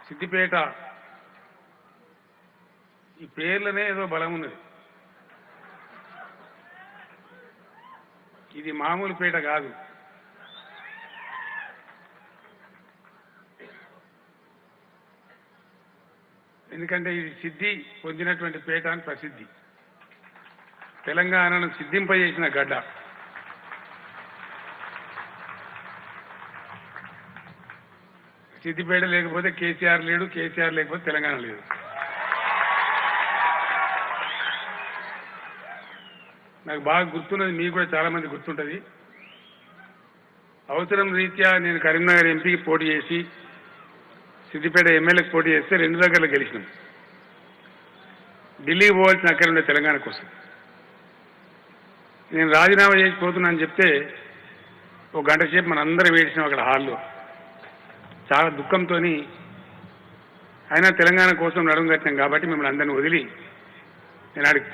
సిద్దిపేట ఈ పేర్లనే ఏదో బలం ఉన్నది. ఇది మామూలు పేట కాదు. ఎందుకంటే ఇది సిద్ధి పొందినటువంటి పేట అని ప్రసిద్ధి. తెలంగాణను సిద్ధింపజేసిన గడ్డ. సిద్దిపేట లేకపోతే కేసీఆర్ లేడు, కేసీఆర్ లేకపోతే తెలంగాణ లేదు. నాకు బాగా గుర్తున్నది, మీకు కూడా చాలా మంది గుర్తుంటుంది. అవసరం రీత్యా నేను కరీంనగర్ ఎంపీకి పోటీ చేసి సిద్దిపేట ఎమ్మెల్యేకి పోటీ చేస్తే 2 దగ్గరలో గెలిచినాం. ఢిల్లీకి పోవాల్సిన అక్కడ ఉండే తెలంగాణ కోసం నేను రాజీనామా చేసి పోతున్నానని చెప్తే 1 గంట సేపు మన అందరం వేడిచినాం అక్కడ హాల్లో. చాలా దుఃఖంతో అయినా తెలంగాణ కోసం నడుము కట్టినాం కాబట్టి మిమ్మల్ని అందరినీ వదిలి నేను ఆడికి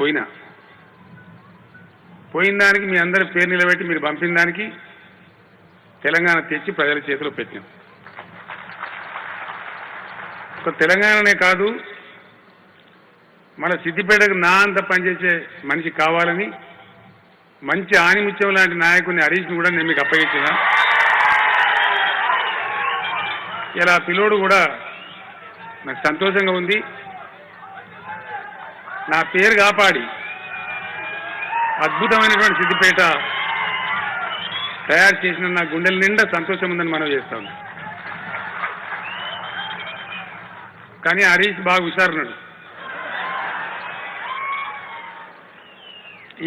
పోయిన దానికి మీ అందరి పేరు నిలబెట్టి మీరు పంపిన దానికి తెలంగాణ తెచ్చి ప్రజల చేతిలో పెట్టినాం. ఒక తెలంగాణనే కాదు, మన సిద్దిపేటకు నా అంత పనిచేసే మనిషి కావాలని మంచి ఆనిముత్యం లాంటి నాయకుడిని హరీష్ని కూడా నేను మీకు అప్పగించిన. ఇలా పిల్లోడు కూడా నాకు సంతోషంగా ఉంది. నా పేరు కాపాడి అద్భుతమైనటువంటి సిద్దిపేట తయారు చేసిన నా గుండెల నిండా సంతోషం ఉందని మనం చేస్తాం. కానీ హరీష్ బాగా హుషారున్నాడు.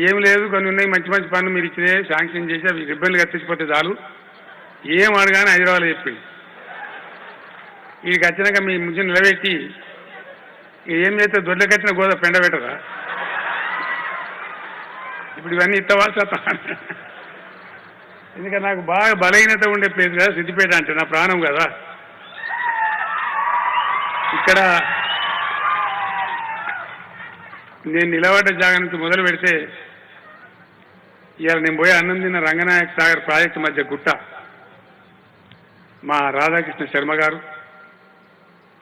ఏం లేదు, కొన్ని ఉన్నాయి మంచి మంచి పనులు మీరు ఇచ్చినాయి, శాంక్షన్ చేసి అవి రిబ్బన్లు కత్తించిపోతే చాలు, ఏం అడగానే హైదరాబాద్ చెప్పింది. వీడికి వచ్చినాక మీ ముందు నిలబెట్టి ఏం చేస్తే దొడ్లకి వచ్చిన గోదా పెండ పెట్టరా, ఇప్పుడు ఇవన్నీ ఇత్తవా సత్తా. ఎందుకంటే నాకు బాగా బలహీనత ఉండే ప్లేస్ కదా సిద్దిపేట అంటే, నా ప్రాణం కదా. ఇక్కడ నేను నిలబడ్డ జాగా నుంచి మొదలు పెడితే ఇవాళ నేను పోయి అన్నం తిన్న రంగనాయక సాగర్ ప్రాజెక్టు మధ్య గుట్ట మా రాధాకృష్ణ శర్మ గారు,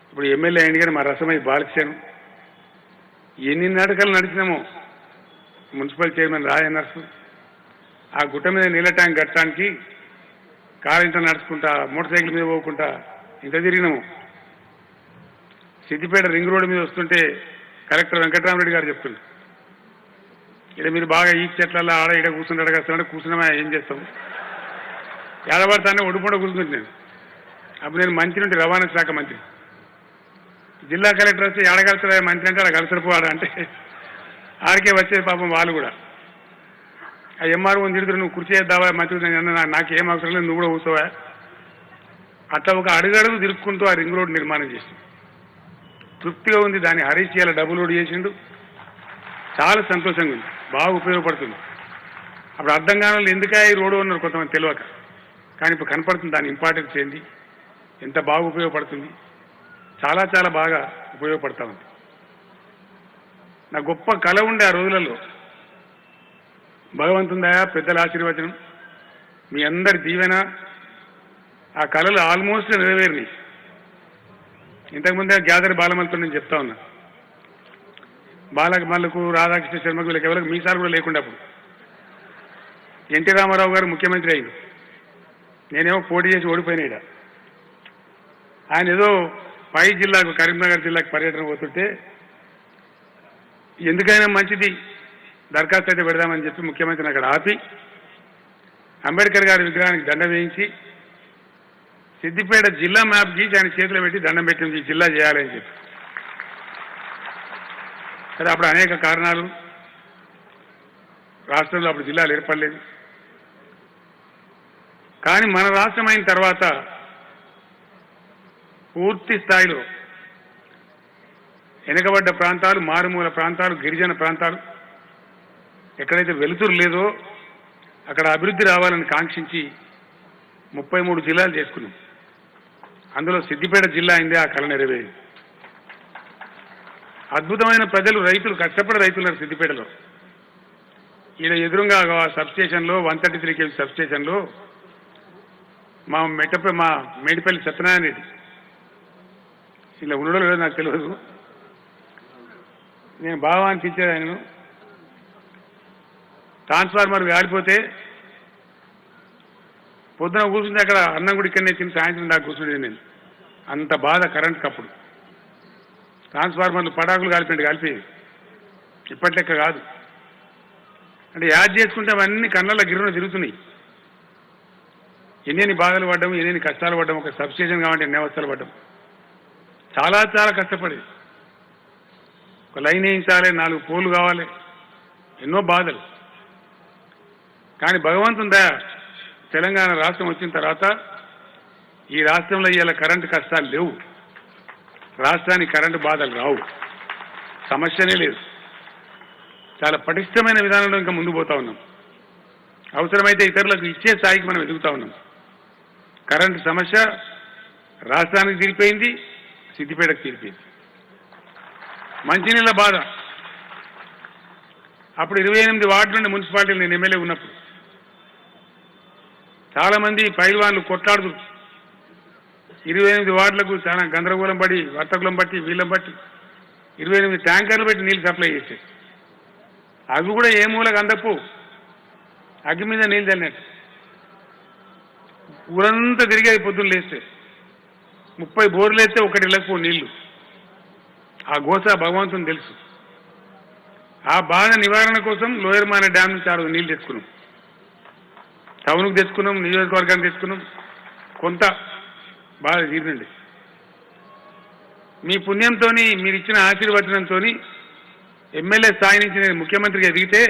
ఇప్పుడు ఎమ్మెల్యే అయింది కానీ మా రసమై బాలకిషన్, ఎన్ని నడకలు నడిచినామో మున్సిపల్ చైర్మన్ రాజనర్సు, ఆ గుట్ట మీద నీళ్ళ ట్యాంక్ కట్టడానికి కారు ఇంత నడుచుకుంటా మోటార్ సైకిల్ మీద పోకుండా ఇంత తిరిగినాము. సిద్దిపేట రింగ్ రోడ్డు మీద వస్తుంటే కలెక్టర్ వెంకటరామరెడ్డి గారు చెప్తుండ్రు, ఇక్కడ మీరు బాగా ఈ చెట్లలో ఆడ ఈడ కూర్చుంటాడు కదా, కూర్చున్నామా ఏం చేస్తాం, ఏడబడతానే ఒడిపొండ కూర్చుంటుంది. నేను అప్పుడు నేను మంత్రి ఉంటే రవాణా శాఖ మంత్రి, జిల్లా కలెక్టర్ వస్తే ఏడగలుగుతారా మంత్రి అంటే అలా కలిసిపోవాడు అంటే ఆడికే వచ్చేది పాపం వాళ్ళు కూడా. ఆ ఎంఆర్ఓ తిరుగుతారు, నువ్వు కుర్చీ చేద్దావా మంత్రి, నాకేం అవసరం లేదు, నువ్వు కూడా కూర్చోవా. అట్లా ఒక అడుగడుగు తిరుక్కుంటూ ఆ రింగ్ రోడ్ నిర్మాణం చేసిండు. తృప్తిగా ఉంది. దాన్ని హరీష్ చేయాలి డబుల్ రోడ్ చేసిండు, చాలా సంతోషంగా ఉంది, బాగా ఉపయోగపడుతుంది. అప్పుడు అర్థం కాని వాళ్ళు ఎందుక ఈ రోడ్డు ఉన్నారు కొంతమంది తెలియక, కానీ ఇప్పుడు కనపడుతుంది దాని ఇంపార్టెన్స్ ఏంది, ఎంత బాగా ఉపయోగపడుతుంది, చాలా చాలా బాగా ఉపయోగపడతా ఉంది. నా గొప్ప కళ ఉండే ఆ రోజులలో, భగవంతుందయా పెద్దల ఆశీర్వచనం మీ అందరి దీవెన, ఆ కళలు ఆల్మోస్ట్ నెరవేరినాయి. ఇంతకుముందే గ్యాదర్ బాలమల్తో నేను చెప్తా ఉన్నా, బాలమల్లకు రాధాకృష్ణ శర్మకు వీళ్ళకి ఎవరికి మీసాలు కూడా లేకుండా అప్పుడు ఎన్టీ రామారావు గారు ముఖ్యమంత్రి అయ్యింది, నేనేమో పోటీ చేసి ఓడిపోయినా. ఆయన ఏదో పై జిల్లాకు కరీంనగర్ జిల్లాకు పర్యటన పోతుంటే ఎందుకైనా మంచిది దరఖాస్తు అయితే పెడదామని చెప్పి ముఖ్యమంత్రిని అక్కడ ఆపి అంబేద్కర్ గారి విగ్రహానికి దండ వేయించి సిద్దిపేట జిల్లా మ్యాప్ గీసి ఆయన చేతిలో పెట్టి దండం పెట్టింది, ఈ జిల్లా చేయాలని చెప్పి. సరే అప్పుడు అనేక కారణాలు, రాష్ట్రంలో అప్పుడు జిల్లాలు ఏర్పడలేదు. కానీ మన రాష్ట్రం అయిన తర్వాత పూర్తి స్థాయిలో వెనుకబడ్డ ప్రాంతాలు, మారుమూల ప్రాంతాలు, గిరిజన ప్రాంతాలు, ఎక్కడైతే వెలుతురు లేదో అక్కడ అభివృద్ధి రావాలని కాంక్షించి 33 జిల్లాలు చేసుకున్నాం. అందులో సిద్దిపేట జిల్లా అయిందే ఆ కళ నెరవేరింది. అద్భుతమైన ప్రజలు, రైతులు, కష్టపడే రైతులు సిద్దిపేటలో. ఈడ ఎదురుగా సబ్స్టేషన్లో 133 kV సబ్స్టేషన్లో మా మేడిపల్లి సత్యనారాయణ రెడ్డి ఇలా ఉండడం లేదో నాకు తెలియదు. నేను బాగా అనిపించేది ఆయనను. ట్రాన్స్ఫార్మర్ కాలిపోతే పొద్దున కూర్చుంటే అక్కడ అన్నం కూడా ఇక్కడనే తిని సాయంత్రం దాకా కూర్చుండేది నేను. అంత బాధ కరెంట్ కప్పుడు. ట్రాన్స్ఫార్మర్లు పటాకులు కాలిపోయింది, కాలిపోయేది. ఇప్పటి లెక్క కాదు. అంటే యాడ్ చేసుకుంటే అవన్నీ కళ్ళల్లో గిర్రున తిరుగుతున్నాయి. ఎన్ని బాధలు పడ్డాము, ఎన్ని కష్టాలు పడ్డాము. ఒక సబ్స్టేషన్ కావాలంటే ఎన్ని అవస్థలు పడ్డాం. చాలా చాలా కష్టపడేది. ఒక లైన్ వేయించాలి, 4 పోలు కావాలి, ఎన్నో బాధలు. కానీ భగవంతుని దయ తెలంగాణ రాష్ట్రం వచ్చిన తర్వాత ఈ రాష్ట్రంలో ఇవాళ కరెంటు కష్టాలు లేవు. రాష్ట్రానికి కరెంటు బాధలు రావు, సమస్యనే లేదు. చాలా పటిష్టమైన విధానంలో ఇంకా ముందు పోతా ఉన్నాం. అవసరమైతే ఇతరులకు ఇచ్చే స్థాయికి మనం ఎదుగుతా ఉన్నాం. కరెంటు సమస్య రాష్ట్రానికి తీరిపోయింది, సిద్దిపేటకు తీరిపోయింది. మంచినీళ్ళ బాధ అప్పుడు 28 వార్డు నుండి మున్సిపాలిటీలు నేను ఎమ్మెల్యే ఉన్నప్పుడు చాలామంది పైల్వాన్లు కొట్లాడుతూ 28 వార్డులకు చాలా గందరగోళం పడి వర్తకులం బట్టి వీళ్ళం బట్టి 28 ట్యాంకర్లు పెట్టి నీళ్ళు సప్లై చేశాయి. అవి కూడా ఏ మూలకు అందపు అగ్గి మీద నీళ్ళు చల్లినట్టు ఊరంతా తిరిగేది. పొద్దున్న లేస్తే 30 బోర్లు వేస్తే ఒకటి ఇళ్ళకు నీళ్లు. ఆ గోస భగవంతుని తెలుసు. ఆ బాధ నివారణ కోసం లోయర్ మానే డ్యామ్ నుంచి 6 నీళ్ళు తెచ్చుకున్నాం. టౌన్కు తెచ్చుకున్నాం, నియోజకవర్గానికి తెచ్చుకున్నాం. కొంత బాధ తీరినండి. మీ పుణ్యంతో, మీరు ఇచ్చిన ఆశీర్వచనంతో ఎమ్మెల్యే స్థాయి నుంచి నేను ముఖ్యమంత్రిగా ఎదిగితే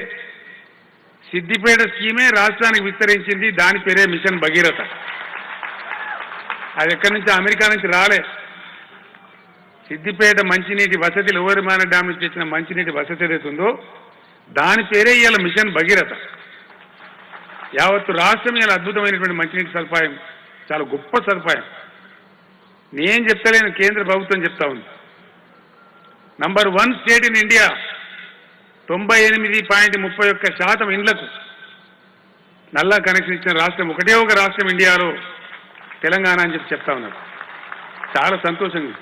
సిద్దిపేట స్కీమే రాష్ట్రానికి విస్తరించింది. దాని పేరే మిషన్ భగీరథ. అది ఎక్కడి నుంచి, అమెరికా నుంచి రాలే. సిద్దిపేట మంచినీటి వసతి లోవరిమాన డ్యామ్ నుంచి వచ్చిన మంచినీటి వసతి ఏదైతుందో దాని పేరే ఇవాళ మిషన్ భగీరథ. యావత్తు రాష్ట్రం ఇవాళ అద్భుతమైనటువంటి మంచినీటి సదుపాయం, చాలా గొప్ప సదుపాయం. నేను చెప్తలేను, కేంద్ర ప్రభుత్వం చెప్తా ఉంది. Number 1 state in India. 98.31% ఇండ్లకు నల్లా కనెక్షన్ ఇచ్చిన రాష్ట్రం ఒకటే ఒక రాష్ట్రం ఇండియాలో తెలంగాణ అని చెప్తా ఉన్నారు. చాలా సంతోషంగా.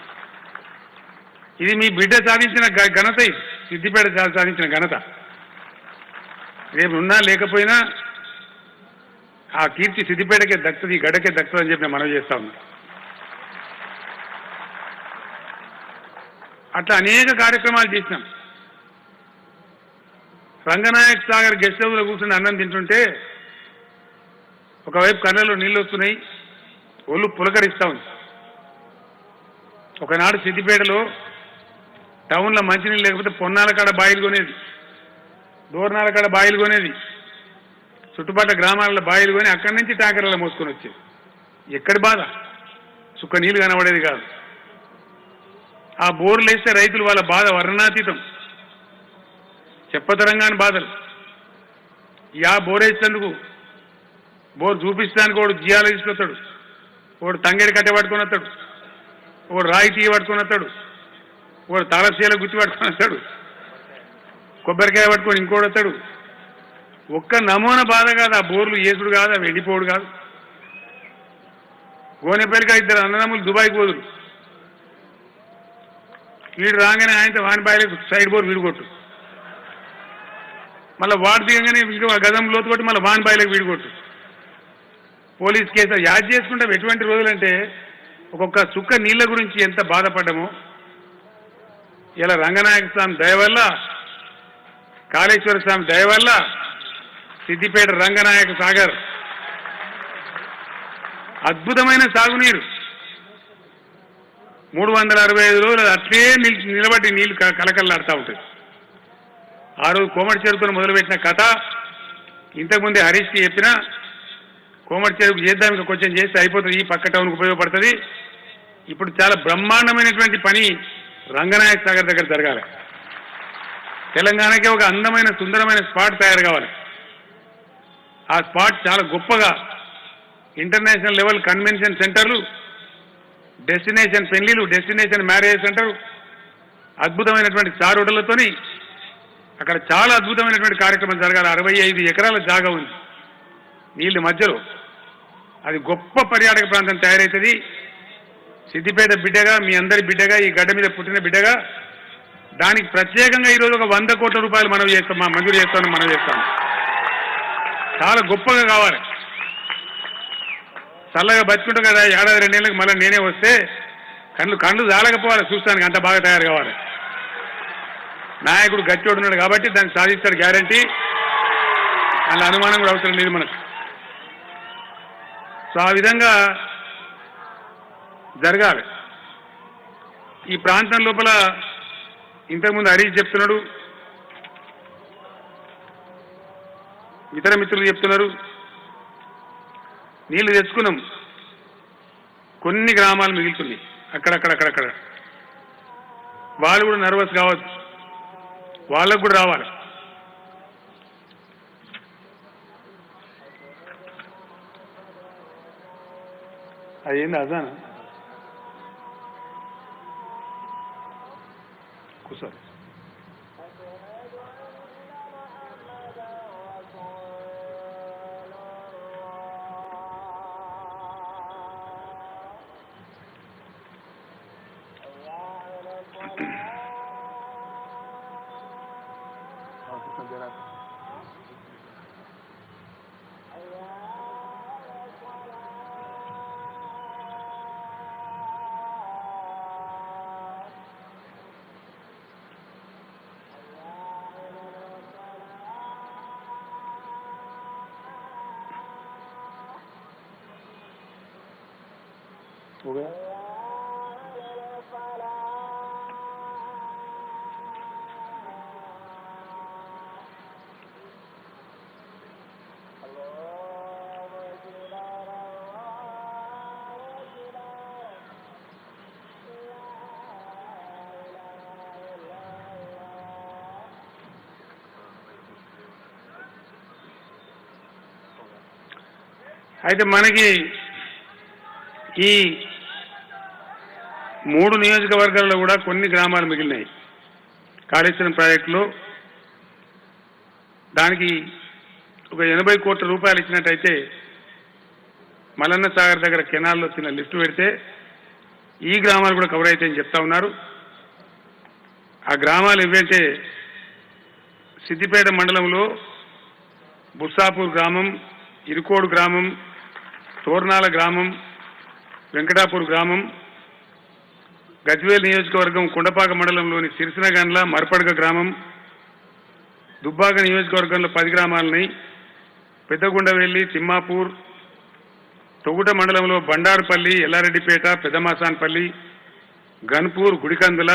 ఇది మీ బిడ్డ సాధించిన ఘనత. ఇది సిద్దిపేట సాధించిన ఘనత. రేపు ఉన్నా లేకపోయినా ఆ కీర్తి సిద్దిపేటకే దక్కుతుంది, ఈ గడకే దక్కుతుంది అని చెప్పి నేను మనవి చేస్తా ఉన్నా. అట్లా అనేక కార్యక్రమాలు చేసినాం. రంగనాయక్ సాగర్ గెస్ట్ హౌస్లో కూర్చుని అన్నం తింటుంటే ఒకవైపు కళ్ళలో నీళ్ళు వస్తున్నాయి, ఒళ్ళు పులకరిస్తా ఉంది. ఒకనాడు సిద్దిపేటలో టౌన్లో మంచినీళ్ళు లేకపోతే పొన్నాల కాడ బాయిలు కొనేది, దూరణాల కాడ బాయిలు కొనేది, చుట్టుపక్కల గ్రామాలలో బాయిలు కొని అక్కడి నుంచి ట్యాంకర్లలో మోసుకొని వచ్చేది. ఎక్కడి బాధ, చుక్క నీళ్ళు కనబడేది కాదు. ఆ బోర్లు వేస్తే రైతులు వాళ్ళ బాధ వర్ణనాతీతం, చెప్పతరంగాని బాధలు. ఆ బోర్ వేసేందుకు, బోర్ చూపిస్తానికి ఒకడు జియాలజిస్ట్ వస్తాడు, ఒకడు తంగేడి కట్టె పట్టుకొని వస్తాడు, ఒకడు రాయి తీయ పట్టుకొని వస్తాడు, ఒకడు తాళసీల గుర్తు పట్టుకొని వస్తాడు, కొబ్బరికాయ పట్టుకొని ఇంకోటి వస్తాడు. ఒక్క నమూనా బాధ కాదు. ఆ బోర్లు ఏసుడు కాదు, అవి ఎండిపోడు కాదు. గోనెపల్లిగా 2 అన్నదమ్ములు దుబాయ్కి పోదురు. వీడు రాగానే ఆయనతో వాని బాయిలకు సైడ్ బోర్ వీడుకొట్టు, మళ్ళీ వాడు దిగగానే ఇంకో గదం లోతు కొట్టి మళ్ళీ వాని బాయిలకు వీడుకొట్టు. పోలీస్ కేసు యాడ్ చేసుకుంటాం. ఎటువంటి రోజులంటే ఒక్కొక్క చుక్క నీళ్ల గురించి ఎంత బాధపడ్డామో ఇలా రంగనాయక స్వామి దయ వల్ల, కాళేశ్వర స్వామి దయ వల్ల సిద్దిపేట రంగనాయక సాగర్ అద్భుతమైన సాగునీరు. 365 రోజులు అట్లే నిలబడి నీళ్లు కలకల్లాడుతూ ఉంటుంది. ఆ రోజు కోమటి చెరువుతో మొదలుపెట్టిన కథ ఇంతకుముందే హరీష్కి చెప్పిన, కోమటి చెరువుకు చేద్దాం, ఇంకా కొంచెం చేస్తే అయిపోతుంది, ఈ పక్క టౌన్కి ఉపయోగపడుతుంది. ఇప్పుడు చాలా బ్రహ్మాండమైనటువంటి పని రంగనాయక సాగర్ దగ్గర జరగాలి. తెలంగాణకే ఒక అందమైన సుందరమైన స్పాట్ తయారు కావాలి. ఆ స్పాట్ చాలా గొప్పగా ఇంటర్నేషనల్ లెవెల్ కన్వెన్షన్ సెంటర్లు, డెస్టినేషన్ పెళ్లిలు, డెస్టినేషన్ మ్యారేజ్ సెంటర్, అద్భుతమైనటువంటి సారోడలతోని అక్కడ చాలా అద్భుతమైనటువంటి కార్యక్రమం జరగాలి. 65 ఎకరాల జాగా ఉంది నీళ్ళ మధ్యలో. అది గొప్ప పర్యాటక ప్రాంతం తయారవుతుంది. సిద్దిపేట బిడ్డగా, మీ అందరి బిడ్డగా, ఈ గడ్డ మీద పుట్టిన బిడ్డగా దానికి ప్రత్యేకంగా ఈరోజు ఒక 100 కోట్ల రూపాయలు మనం చేస్తాం, మంజూరు చేస్తామని మనం చేస్తాం. చాలా గొప్పగా కావాలి. చల్లగా బతుకుంటాం కదా, ఏడాది 2 నెలలకు మళ్ళీ నేనే వస్తే కళ్ళు జాలకపోవాలి, చూస్తానికి అంత బాగా తయారు కావాలి. నాయకుడు గట్టివాడు ఉన్నాడు కాబట్టి దాన్ని సాధిస్తాడు గ్యారంటీ. అలా అనుమానం కూడా అవసరం లేదు మనకు. సో ఆ విధంగా జరగాలి. ఈ ప్రాంతం లోపల ఇంతకుముందు హరీష్ చెప్తున్నాడు, ఇతర మిత్రులు చెప్తున్నారు, నీళ్లు తెచ్చుకున్నాం, కొన్ని గ్రామాలు మిగులుతున్నాయి అక్కడక్కడ. వాళ్ళు కూడా నర్వస్ కావద్దు, వాళ్ళకు కూడా రావాలి. అదేంది అదానా కూర్చోరు. हो गया? అయితే మనకి ఈ 3 నియోజకవర్గాల్లో కూడా కొన్ని గ్రామాలు మిగిలినాయి. కాళేశ్వరం ప్రాజెక్టులో దానికి ఒక 80 కోట్ల రూపాయలు ఇచ్చినట్టయితే మల్లన్న సాగర్ దగ్గర కెనాల్లో చిన్న లిఫ్ట్ పెడితే ఈ గ్రామాలు కూడా కవర్ అవుతాయని చెప్తా ఉన్నారు. ఆ గ్రామాలు ఏవంటే సిద్దిపేట మండలంలో బుస్సాపూర్ గ్రామం, ఇరుకోడు గ్రామం, తోర్నాల గ్రామం, వెంకటాపూర్ గ్రామం, గజ్వేల్ నియోజకవర్గం కొండపాక మండలంలోని సిరిసినగండ్ల మర్పడగ గ్రామం, దుబ్బాక నియోజకవర్గంలో 10 గ్రామాలని, పెద్దగుండవెల్లి, తిమ్మాపూర్, తొగుట మండలంలో బండారుపల్లి, ఎల్లారెడ్డిపేట, పెద్దమాసాన్పల్లి, గన్పూర్, గుడికందుల,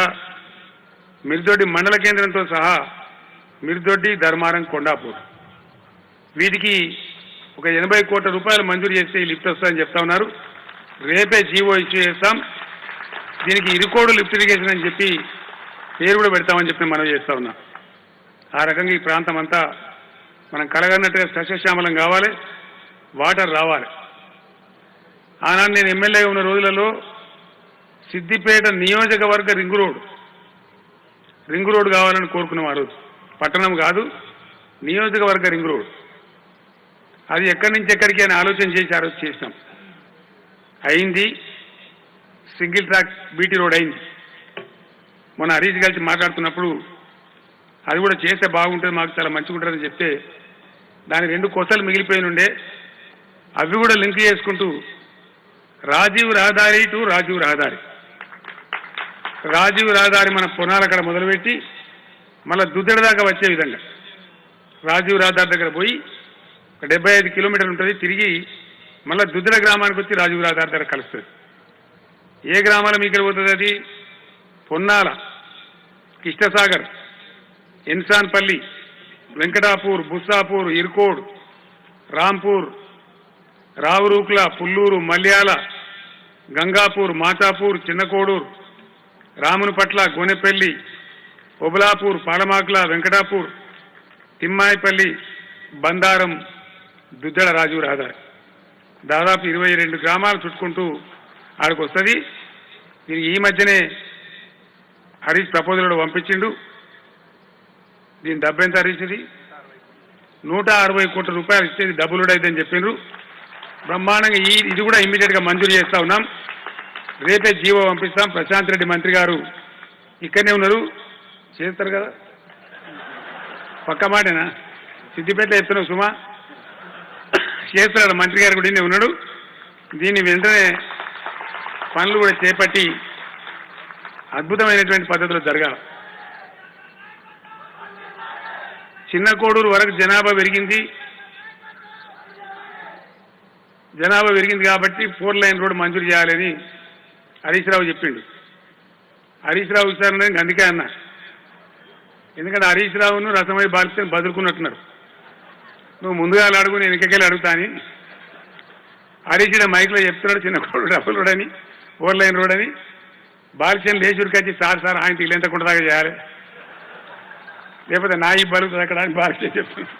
మిర్దొడ్డి మండల కేంద్రంతో సహా మిర్దొడ్డి, ధర్మారం, కొండాపూర్ వీటికి ఒక 80 కోట్ల రూపాయలు మంజూరు చేస్తే ఈ లిఫ్ట్ వస్తుందని చెప్తా ఉన్నారు. రేపే జీవో ఇష్యూ చేస్తాం. దీనికి ఇరుకోడు లిఫ్ట్ ఇరిగేషన్ అని చెప్పి పేరు కూడా పెడతామని చెప్పి మనం చేస్తా ఉన్నాం. ఆ రకంగా ఈ ప్రాంతం అంతా మనం కలగన్నట్టుగా సస్యశ్యామలం కావాలి, వాటర్ రావాలి. ఆనాడు నేను ఎమ్మెల్యే ఉన్న రోజులలో సిద్దిపేట నియోజకవర్గ రింగ్ రోడ్ కావాలని కోరుకున్నాం. ఆ రోజు పట్టణం కాదు, నియోజకవర్గ రింగ్ రోడ్. అది ఎక్కడి నుంచి ఎక్కడికి అని ఆలోచన చేసి ఆ రోజు చేసినాం. అయింది. సింగిల్ ట్రాక్ బీటీ రోడ్ అయింది. మొన్న హరీష్ కలిసి మాట్లాడుతున్నప్పుడు అది కూడా చేస్తే బాగుంటుంది, మాకు చాలా మంచిగా ఉంటుందని చెప్తే దాని 2 కొసలు మిగిలిపోయి ఉండే, అవి కూడా లింక్ చేసుకుంటూ రాజీవ్ రహదారి టు రాజీవ్ రహదారి, రాజీవ్ రహదారి మన పొనాల అక్కడ మొదలుపెట్టి మళ్ళీ దుద్దెడ దాకా వచ్చే విధంగా రాజీవ్ రహదారి దగ్గర పోయి 75 కిలోమీటర్లు ఉంటుంది, తిరిగి మళ్ళీ దుద్దెడ గ్రామానికి వచ్చి రాజీవ్ రహదారి దగ్గర కలుస్తుంది. ఏ గ్రామాల మీకు పోతుంది అది? పొన్నాల, కిష్టసాగర్, ఇన్సాన్పల్లి, వెంకటాపూర్, బుస్సాపూర్, ఇర్కోడ్, రాంపూర్, రావురూక్ల, పుల్లూరు, మల్యాల, గంగాపూర్, మాచాపూర్, చిన్నకోడూరు, రామునిపట్ల, గోనెపల్లి, ఒబలాపూర్, పాలమాకుల, వెంకటాపూర్, తిమ్మాయిపల్లి, బందారం, దుద్దెడ రాజీవ్ రహదారి దాదాపు 22 గ్రామాలు చుట్టుకుంటూ ఆడికి వస్తుంది. దీనికి ఈ మధ్యనే హరీష్ ప్రపోజల్ పంపించిండు. దీని డబ్బు ఎంత హరీష్? ఇది 160 కోట్ల రూపాయలు ఇస్తే డబ్బులు అయిద్దని చెప్పిండ్రు. బ్రహ్మాండంగా ఇది కూడా ఇమ్మీడియట్గా మంజూరు చేస్తా ఉన్నాం. రేపే జీవో పంపిస్తాం. ప్రశాంత్ రెడ్డి మంత్రి గారు ఇక్కడనే ఉన్నారు, చేస్తారు కదా, పక్క మాటేనా? సిద్దిపేటలో చెప్తున్నావు సుమా, చేస్తున్నాడు మంత్రి గారు కూడా ఉన్నాడు. దీన్ని వెంటనే పనులు కూడా చేపట్టి అద్భుతమైనటువంటి పద్ధతిలో జరగాలి. చిన్న కోడూరు వరకు జనాభా పెరిగింది కాబట్టి 4 లైన్ రోడ్డు మంజూరు చేయాలని హరీష్ రావు చెప్పిండు. హరీష్ రావు విచారణ అందుకే అన్న, ఎందుకంటే హరీష్ రావును రసమై బాలిస్తే బదులుకున్నట్టున్నారు. నువ్వు ముందుగా అడుగు, నేను వెనకకెళ్ళి అడుగుతా అని హరీష్ మైక్లో చెప్తున్నాడు. చిన్న కోడూరు డబుల్ రోడ్ అని, 4 లైన్ రోడ్ అని. బాలిసేని లేచుడికి వచ్చి సార్ ఆయన ఇల్లు కుంట దాకా చేయాలి, లేకపోతే నా ఈ బలుగుతుంది అక్కడ అని బాలిసే చెప్తున్నాడు.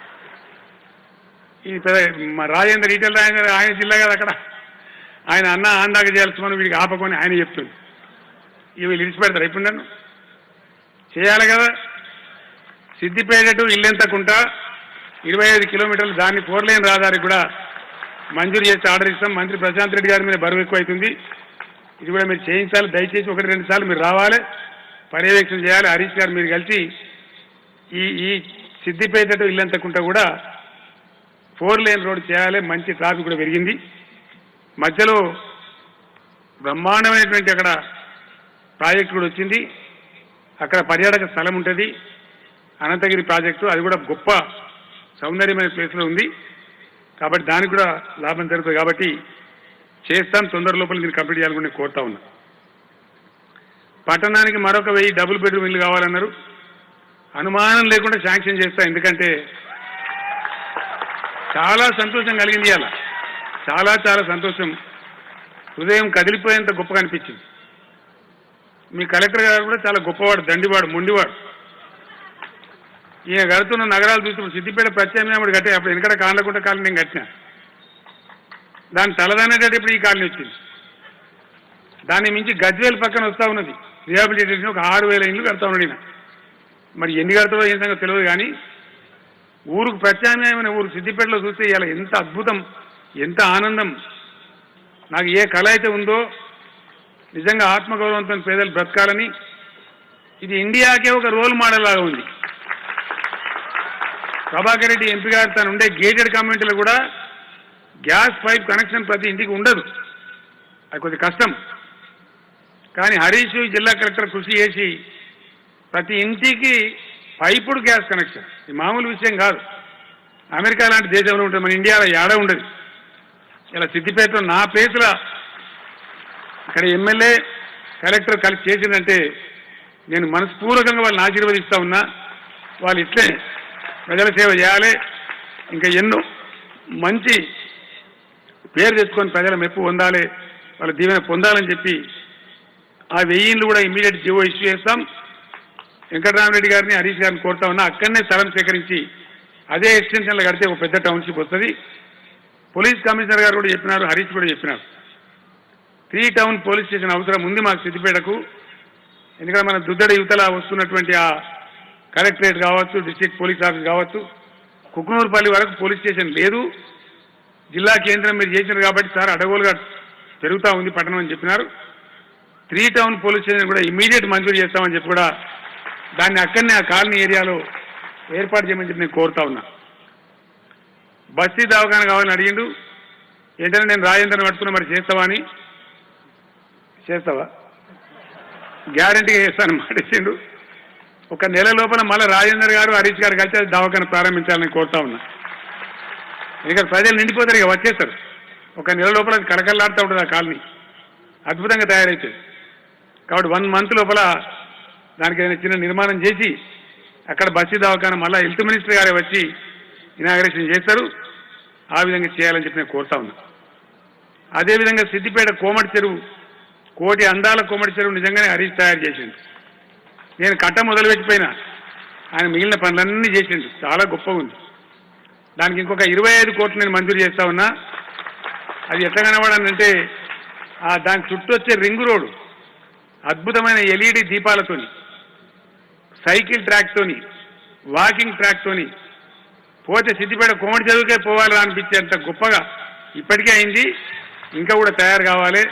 ఈ మా రాజేంద్ర ఈటెల రాజేంద్ర ఆయన జిల్లా కదా అక్కడ, ఆయన అన్న ఆందాక చేయాల్సిన వీడికి ఆపకొని ఆయన చెప్తుంది. ఇవి వీళ్ళు ఇడిచిపెడతారు. ఇప్పుడు నన్ను చేయాలి కదా. సిద్దిపేట టు ఇల్లెంతకుంట 25 కిలోమీటర్లు, దాన్ని 4 లైన్ రహదారికి కూడా మంజూరు చేసి ఆర్డర్ ఇస్తాం. మంత్రి ప్రశాంత్ రెడ్డి గారి మీద బరువు ఎక్కువ అవుతుంది, ఇది కూడా మీరు చేయించాలి. దయచేసి 1-2 సార్లు మీరు రావాలి, పర్యవేక్షణ చేయాలి. హరీష్ గారు మీరు కలిసి ఈ సిద్దిపేట టు ఇల్లెంతకుంట కూడా 4 లైన్ రోడ్ చేయాలి. మంచి ట్రాఫిక్ కూడా పెరిగింది. మధ్యలో బ్రహ్మాండమైనటువంటి అక్కడ ప్రాజెక్టు కూడా వచ్చింది. అక్కడ పర్యాటక స్థలం ఉంటుంది, అనంతగిరి ప్రాజెక్టు. అది కూడా గొప్ప సౌందర్యమైన ప్లేస్లో ఉంది కాబట్టి దానికి కూడా లాభం జరుగుతుంది. కాబట్టి చేస్తాం, తొందర లోపల మీరు కంప్లీట్ చేయాలని నేను కోరుతా ఉన్నా. పట్టణానికి మరొక 1000 డబుల్ బెడ్రూమ్ ఇల్లు కావాలన్నారు. అనుమానం లేకుండా శాంక్షన్ చేస్తా, ఎందుకంటే చాలా సంతోషం కలిగింది. అలా చాలా చాలా సంతోషం, హృదయం కదిలిపోయేంత గొప్పగా అనిపించింది. మీ కలెక్టర్ గారు కూడా చాలా గొప్పవాడు, దండివాడు, మొండివాడు. ఈయన కడుతున్న నగరాలు చూసినప్పుడు సిద్దిపేట ప్రత్యామ్నాయుడు కట్టే, అప్పుడు వెనకడ కాండకుంట కాలనీ నేను కట్టినా, దాని తలదనేటట్టు ఇప్పుడు ఈ కాలనీ వచ్చింది. దాన్ని మించి గజ్వేల్ పక్కన వస్తూ ఉన్నది రిహాబిలిటేషన్, ఒక 6000 ఇండ్లు కడతా ఉన్నాడు ఈయన. మరి ఎన్ని కడతాడో ఏం సంగతి తెలియదు, కానీ ఊరుకు ప్రత్యామ్నాయమైన ఊరు సిద్దిపేటలో చూస్తే ఇలా ఎంత అద్భుతం, ఎంత ఆనందం. నాకు ఏ కళ అయితే ఉందో, నిజంగా ఆత్మగౌరవంతో పేదలు బ్రతకాలని, ఇది ఇండియాకే ఒక రోల్ మోడల్ లాగా ఉంది. ప్రభాకర్ రెడ్డి ఎంపీ గారు తను ఉండే గేటెడ్ కమ్యూనిటీలో కూడా గ్యాస్ పైప్ కనెక్షన్ ప్రతి ఇంటికి ఉండదు, అది కొద్ది కష్టం. కానీ హరీష్ జిల్లా కలెక్టర్ కృషి చేసి ప్రతి ఇంటికి పైపుడు గ్యాస్ కనెక్షన్, ఇది మామూలు విషయం కాదు. అమెరికా లాంటి దేశంలో ఉంటుంది, మన ఇండియాలో ఏడా ఉండదు. ఇలా సిద్దిపేటలో నా ప్లేస్లో ఇక్కడ ఎమ్మెల్యే కలెక్టర్ కలిసి చేసిందంటే నేను మనస్పూర్వకంగా వాళ్ళని ఆశీర్వదిస్తూ ఉన్నా. వాళ్ళు ఇట్లే ప్రజల సేవ చేయాలి, ఇంకా ఎన్నో మంచి పేరు తెచ్చుకొని ప్రజల మెప్పు పొందాలి, వాళ్ళ దీవెన పొందాలని చెప్పి ఆ 1000 ఇండ్లు కూడా ఇమ్మీడియట్ జీవో ఇష్యూ చేస్తాం. వెంకటరామరెడ్డి గారిని, హరీష్ గారిని కోరుతా ఉన్నా, అక్కడనే స్థలం సేకరించి అదే ఎక్స్టెన్షన్లో కడితే ఒక పెద్ద టౌన్షిప్ వస్తుంది. పోలీస్ కమిషనర్ గారు కూడా చెప్పినారు, హరీష్ కూడా చెప్పినారు, 3 టౌన్ పోలీస్ స్టేషన్ అవసరం ఉంది మాకు సిద్దిపేటకు. ఎందుకంటే మన దుద్దడి యువతల వస్తున్నటువంటి ఆ కలెక్టరేట్ కావచ్చు, డిస్ట్రిక్ట్ పోలీస్ ఆఫీస్ కావచ్చు, కుకునూరుపల్లి వరకు పోలీస్ స్టేషన్ లేదు. జిల్లా కేంద్రం మీరు చేసినారు కాబట్టి సార్ అడగోలుగా పెరుగుతూ ఉంది పట్టణం అని చెప్పినారు. 3 టౌన్ పోలీస్ స్టేషన్ కూడా ఇమీడియట్ మంజూరు చేస్తామని చెప్పి కూడా దాన్ని అక్కడనే ఆ కాలనీ ఏరియాలో ఏర్పాటు చేయమని చెప్పి నేను కోరుతా ఉన్నా. బస్తీ దవాఖాన కావాలని అడిగిండు, ఏంటంటే నేను రాజేంద్రని పట్టుకున్నా, మరి చేస్తావా అని. చేస్తావా? గ్యారంటీగా చేస్తాను మాటిచ్చిండు. ఒక నెల లోపల మళ్ళీ రాజేందర్ గారు, హరీష్ గారు కలిసి అది దవాఖాన ప్రారంభించాలని కోరుతా ఉన్నా. ఎందుకంటే ప్రజలు నిండిపోతారు, ఇక వచ్చేస్తారు. ఒక నెల లోపల అది కలకల్లాడుతూ ఉంటుంది ఆ కాలనీ, అద్భుతంగా తయారైతుంది. కాబట్టి 1 మంత్ లోపల దానికి ఏదైనా చిన్న నిర్మాణం చేసి అక్కడ బస్తీ దవాఖాన మళ్ళీ హెల్త్ మినిస్టర్ గారే వచ్చి ఇనాగరేషన్ చేస్తారు. ఆ విధంగా చేయాలని చెప్పి నేను కోరుతా ఉన్నా. అదేవిధంగా సిద్దిపేట కోమటి చెరువు, కోటి అందాల కోమటి చెరువు నిజంగానే హరీష్ తయారు చేసిండు. నేను కట్ట మొదలుపెట్టిపోయినా, ఆయన మిగిలిన పనులన్నీ చేసిండు, చాలా గొప్పగా ఉంది. దానికి ఇంకొక 25 కోట్లు నేను మంజూరు చేస్తా ఉన్నా. అది ఎట్లా కనబడాలంటే దానికి చుట్టూ వచ్చే రింగ్ రోడ్డు అద్భుతమైన LED దీపాలతోని, సైకిల్ ట్రాక్తోని, వాకింగ్ ట్రాక్తోని పోతే సిద్దిపేట కోమటి చెరువుకే పోవాలని అనిపించేంత గొప్పగా ఇప్పటికే అయింది. ఇంకా కూడా తయారు కావాలి.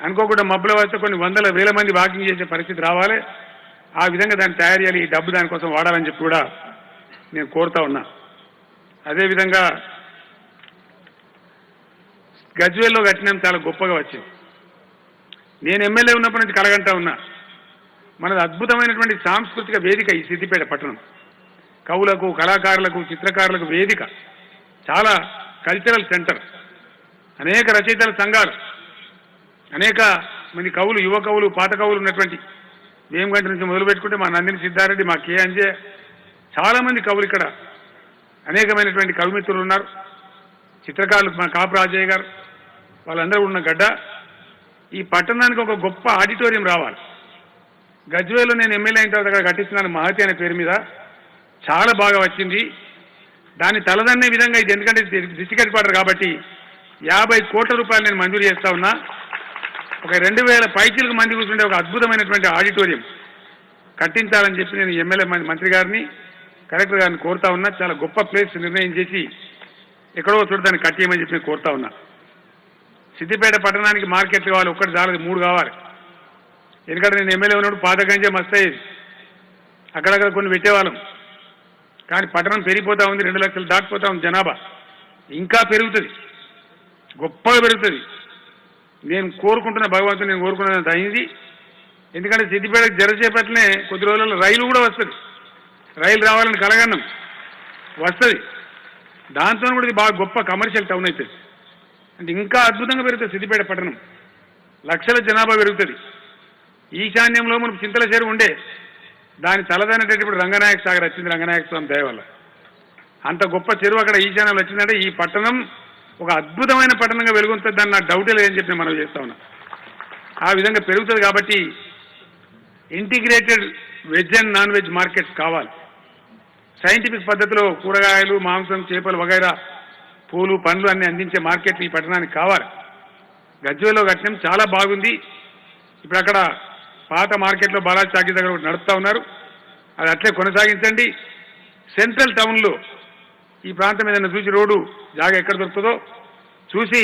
అనుకోకుండా మబ్బుల వస్తే కొన్ని వందల వేల మంది వాకింగ్ చేసే పరిస్థితి రావాలి. ఆ విధంగా దాన్ని తయారు చేయాలి, ఈ డబ్బు దానికోసం వాడాలని చెప్పి కూడా నేను కోరుతా ఉన్నా. అదేవిధంగా గజ్వేల్లో కట్టినాం, చాలా గొప్పగా వచ్చింది. నేను ఎమ్మెల్యే ఉన్నప్పటి నుంచి కలగంటా ఉన్నా, మనది అద్భుతమైనటువంటి సాంస్కృతిక వేదిక ఈ సిద్దిపేట పట్టణం. కవులకు, కళాకారులకు, చిత్రకారులకు వేదిక, చాలా కల్చరల్ సెంటర్, అనేక రచయితల సంఘాలు, అనేక మంది కవులు, యువ కవులు, పాత కవులు ఉన్నటువంటి వేమగంట నుంచి మొదలు పెట్టుకుంటే మా నందిని సిద్ధారెడ్డి, మా కే అంజే, చాలామంది కవులు ఇక్కడ, అనేకమైనటువంటి కవిమిత్రులు ఉన్నారు. చిత్రకారులు మా కాపు రాజయ్య గారు, వాళ్ళందరూ ఉన్న గడ్డ. ఈ పట్టణానికి ఒక గొప్ప ఆడిటోరియం రావాలి. గజ్వేల్లో నేను ఎమ్మెల్యే అయిన తర్వాత అక్కడ కట్టిస్తున్నాను, మహతి అనే పేరు మీద. చాలా బాగా వచ్చింది. దాన్ని తలదన్నే విధంగా ఇది, ఎందుకంటే దిష్టి కట్టిపడ్డారు కాబట్టి 50 కోట్ల రూపాయలు నేను మంజూరు చేస్తా ఉన్నా. ఒక 2000 పైచీలకు మంది కూర్చుంటే ఒక అద్భుతమైనటువంటి ఆడిటోరియం కట్టించాలని చెప్పి నేను ఎమ్మెల్యే మంత్రి గారిని, కలెక్టర్ గారిని కోరుతా ఉన్నా. చాలా గొప్ప ప్లేస్ నిర్ణయం చేసి ఎక్కడో చోట దాన్ని కట్టేయమని చెప్పి నేను కోరుతా ఉన్నా. సిద్దిపేట పట్టణానికి మార్కెట్లు కావాలి, ఒక్కటి చాలదు, 3 కావాలి. ఎందుకంటే నేను ఎమ్మెల్యే ఉన్నప్పుడు పాత గంజే మస్తు అయ్యేది, అక్కడక్కడ కొన్ని పెట్టేవాళ్ళం. కానీ పట్టణం పెరిగిపోతా ఉంది, 2 లక్షలు దాటిపోతా ఉంది జనాభా, ఇంకా పెరుగుతుంది, గొప్పగా పెరుగుతుంది. నేను కోరుకుంటున్న భగవంతుని, నేను కోరుకున్నది అయింది. ఎందుకంటే సిద్దిపేటకు జరసేపట్లనే కొద్ది రోజుల్లో రైలు కూడా వస్తుంది. రైలు రావాలని కలగన్నాం, వస్తుంది. దాంతో కూడా ఇది బాగా గొప్ప కమర్షియల్ టౌన్ అవుతుంది. అంటే ఇంకా అద్భుతంగా పెరుగుతుంది సిద్దిపేట పట్టణం, లక్షల జనాభా పెరుగుతుంది. ఈశాన్యంలో మనకు చింతల చెరువు ఉండే, దాని తలదనేటప్పుడు రంగనాయక సాగర్ వచ్చింది, రంగనాయక స్వామి దయ వల్ల. అంత గొప్ప చెరువు అక్కడ ఈశాన్యంలో వచ్చిందంటే ఈ పట్టణం ఒక అద్భుతమైన పట్టణంగా వెలుగుతుంది. దాన్ని నాకు డౌటే లేదని చెప్పి మనం చేస్తా ఉన్నాం. ఆ విధంగా పెరుగుతుంది. కాబట్టి integrated veg and non veg markets కావాలి. సైంటిఫిక్ పద్ధతిలో కూరగాయలు, మాంసం, చేపలు వగైరా, పూలు, పండ్లు అన్ని అందించే మార్కెట్లు ఈ పట్టణానికి కావాలి. గజ్వేల్లో కట్టినాం, చాలా బాగుంది. ఇప్పుడు అక్కడ పాత మార్కెట్లో బాలాజీ చాకీ దగ్గర ఒకటి నడుపుతా ఉన్నారు, అది అట్లే కొనసాగించండి. సెంట్రల్ టౌన్లో ఈ ప్రాంతం ఏదైనా చూసి రోడ్డు జాగా ఎక్కడ దొరుకుతుందో చూసి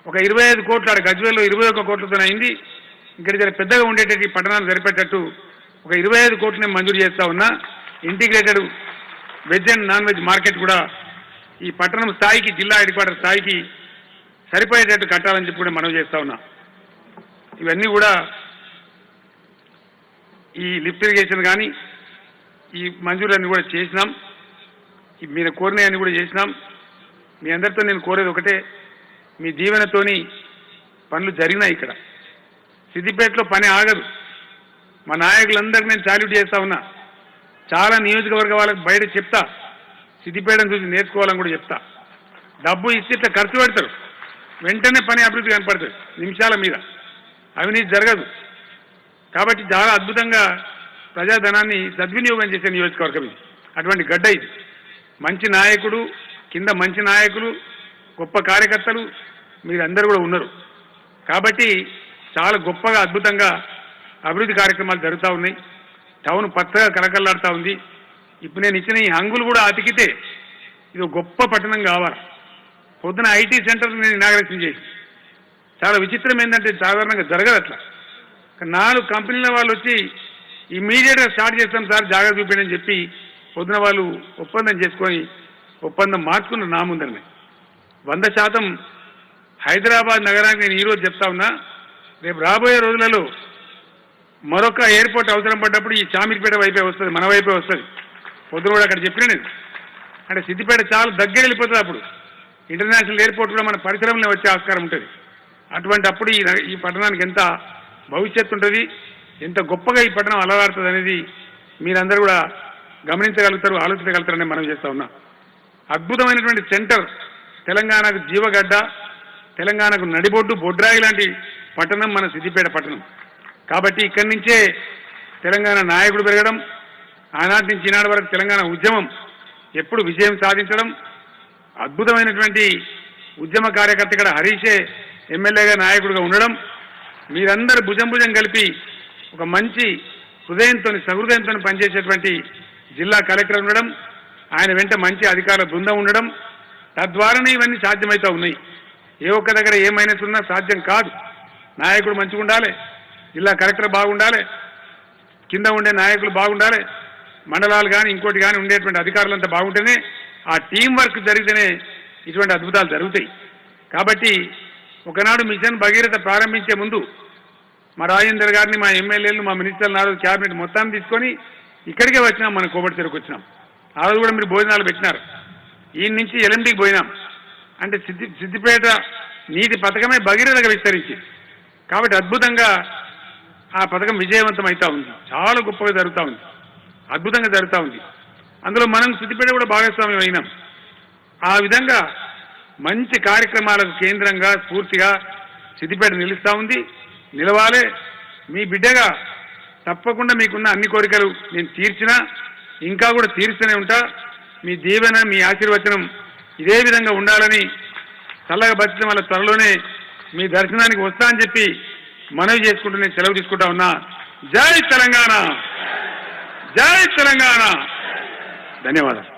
ఒక 25 కోట్లు, ఆడ గజ్వేల్లో 21 కోట్లతో అయింది. ఇక్కడ చాలా పెద్దగా ఉండేటట్టు ఈ పట్టణాన్ని సరిపెట్టేటట్టు ఒక 25 కోట్లు నేను మంజూరు చేస్తా ఉన్నా. Integrated veg and non veg market కూడా ఈ పట్టణం స్థాయికి, జిల్లా హెడ్ క్వార్టర్ స్థాయికి సరిపోయేటట్టు కట్టాలని చెప్పి కూడా మనం చేస్తా ఉన్నా. ఇవన్నీ కూడా ఈ లిఫ్ట్ ఇరిగేషన్ కానీ ఈ మంజూరులన్నీ కూడా చేసినాం. మీరు కోరినవన్నీ కూడా చేసినాం. మీ అందరితో నేను కోరేది ఒకటే, మీ దీవెనతోని పనులు జరిగినాయి. ఇక్కడ సిద్దిపేటలో పని ఆగదు. మా నాయకులందరికీ నేను సాల్యూట్ చేస్తా ఉన్నా. చాలా నియోజకవర్గ వాళ్ళకి బయట చెప్తా, సిద్దిపేటను చూసి నేర్చుకోవాలని కూడా చెప్తా. డబ్బు ఇచ్చి ఇట్లా ఖర్చు పెడతారు, వెంటనే పని అభివృద్ధి కనపడుతుంది, నిమిషాల మీద. అవినీతి జరగదు. కాబట్టి చాలా అద్భుతంగా ప్రజాధనాన్ని సద్వినియోగం చేసే నియోజకవర్గం ఇది. అటువంటి గడ్డ ఇది. మంచి నాయకుడు, కింద మంచి నాయకులు, గొప్ప కార్యకర్తలు మీరందరూ కూడా ఉన్నారు. కాబట్టి చాలా గొప్పగా, అద్భుతంగా అభివృద్ధి కార్యక్రమాలు జరుగుతూ ఉన్నాయి. టౌన్ పచ్చగా కలకల్లాడుతూ ఉంది. ఇప్పుడు నేను ఇచ్చిన ఈ హంగులు కూడా అతికితే ఇది గొప్ప పట్టణం కావాలి. పొద్దున ఐటీ సెంటర్ నేను ఇనాగరేషన్ చేసి, చాలా విచిత్రం ఏంటంటే సాధారణంగా జరగదు అట్లా. 4 కంపెనీల వాళ్ళు వచ్చి ఇమ్మీడియట్గా స్టార్ట్ చేస్తాం సార్, జాగ్రత్త చూపించండి అని చెప్పి పొద్దున వాళ్ళు ఒప్పందం చేసుకొని ఒప్పందం మార్చుకున్న నా ముందరనే. 100% హైదరాబాద్ నగరానికి నేను ఈరోజు చెప్తా ఉన్నా, రేపు రాబోయే రోజులలో మరొక ఎయిర్పోర్ట్ అవసరం పడ్డప్పుడు ఈ చామిరిపేట వైపే వస్తుంది, మన వైపే వస్తుంది. పొద్దున కూడా అక్కడ చెప్పిన నేను, అంటే సిద్దిపేట చాలా దగ్గర వెళ్ళిపోతుంది. అప్పుడు ఇంటర్నేషనల్ ఎయిర్పోర్ట్ కూడా మన పరిసరంలో వచ్చే ఆస్కారం ఉంటుంది. అటువంటి అప్పుడు ఈ పట్టణానికి ఎంత భవిష్యత్తు ఉంటుంది, ఎంత గొప్పగా ఈ పట్టణం అలవాడుతుంది అనేది మీరందరూ కూడా గమనించగలుగుతారు, ఆలోచించగలుగుతారని మనం చేస్తా ఉన్నా. అద్భుతమైనటువంటి సెంటర్, తెలంగాణకు జీవగడ్డ, తెలంగాణకు నడిబొడ్డు, బొడ్రాయి లాంటి పట్టణం మన సిద్దిపేట పట్టణం. కాబట్టి ఇక్కడి నుంచే తెలంగాణ నాయకుడు పెరగడం, ఆనాటి నుంచి ఈనాటి వరకు తెలంగాణ ఉద్యమం ఎప్పుడు విజయం సాధించడం, అద్భుతమైనటువంటి ఉద్యమ కార్యకర్త ఇక్కడ హరీషే ఎమ్మెల్యేగా నాయకుడిగా ఉండడం, మీరందరూ భుజం భుజం కలిపి ఒక మంచి హృదయంతో, సహృదయంతో పనిచేసేటువంటి జిల్లా కలెక్టర్ ఉండడం, ఆయన వెంట మంచి అధికారుల బృందం ఉండడం, తద్వారానే ఇవన్నీ సాధ్యమవుతూ ఉన్నాయి. ఏ ఒక్క దగ్గర ఏ మైనస్ ఉన్నా సాధ్యం కాదు. నాయకుడు మంచిగా ఉండాలి, జిల్లా కలెక్టర్ బాగుండాలి, కింద ఉండే నాయకులు బాగుండాలి, మండలాలు కానీ ఇంకోటి కానీ ఉండేటువంటి అధికారులంతా బాగుంటేనే ఆ టీం వర్క్ జరిగితేనే ఇటువంటి అద్భుతాలు జరుగుతాయి. కాబట్టి ఒకనాడు మిషన్ భగీరథ ప్రారంభించే ముందు మా రాజేందర్ గారిని, మా ఎమ్మెల్యేలు, మా మినిస్టర్లు, నాలుగు క్యాబినెట్ మొత్తాన్ని తీసుకొని ఇక్కడికే వచ్చినాం, మన కోమటి చెరుకు వచ్చినాం. ఆ రోజు కూడా మీరు భోజనాలు పెట్టినారు. ఈ నుంచి ఎల్ఎండికి పోయినాం. అంటే సిద్దిపేట నీటి పథకమే భగీరథగా విస్తరించింది. కాబట్టి అద్భుతంగా ఆ పథకం విజయవంతం అవుతా ఉంది, చాలా గొప్పగా జరుగుతూ ఉంది, అద్భుతంగా జరుగుతూ ఉంది. అందులో మనం సిద్దిపేట కూడా భాగస్వామ్యం అయినాం. ఆ విధంగా మంచి కార్యక్రమాలకు కేంద్రంగా స్ఫూర్తిగా సిద్దిపేట నిలుస్తూ ఉంది, నిలవాలి. మీ బిడ్డగా తప్పకుండా మీకున్న అన్ని కోరికలు నేను తీర్చినా, ఇంకా కూడా తీరుస్తూనే ఉంటా. మీ దీవెన, మీ ఆశీర్వచనం ఇదే విధంగా ఉండాలని చల్లగా బతికిన వాళ్ళ త్వరలోనే మీ దర్శనానికి వస్తా అని చెప్పి మనవి చేసుకుంటూ నేను సెలవు తీసుకుంటా ఉన్నా. జై తెలంగాణ, జై తెలంగాణ. ధన్యవాదాలు.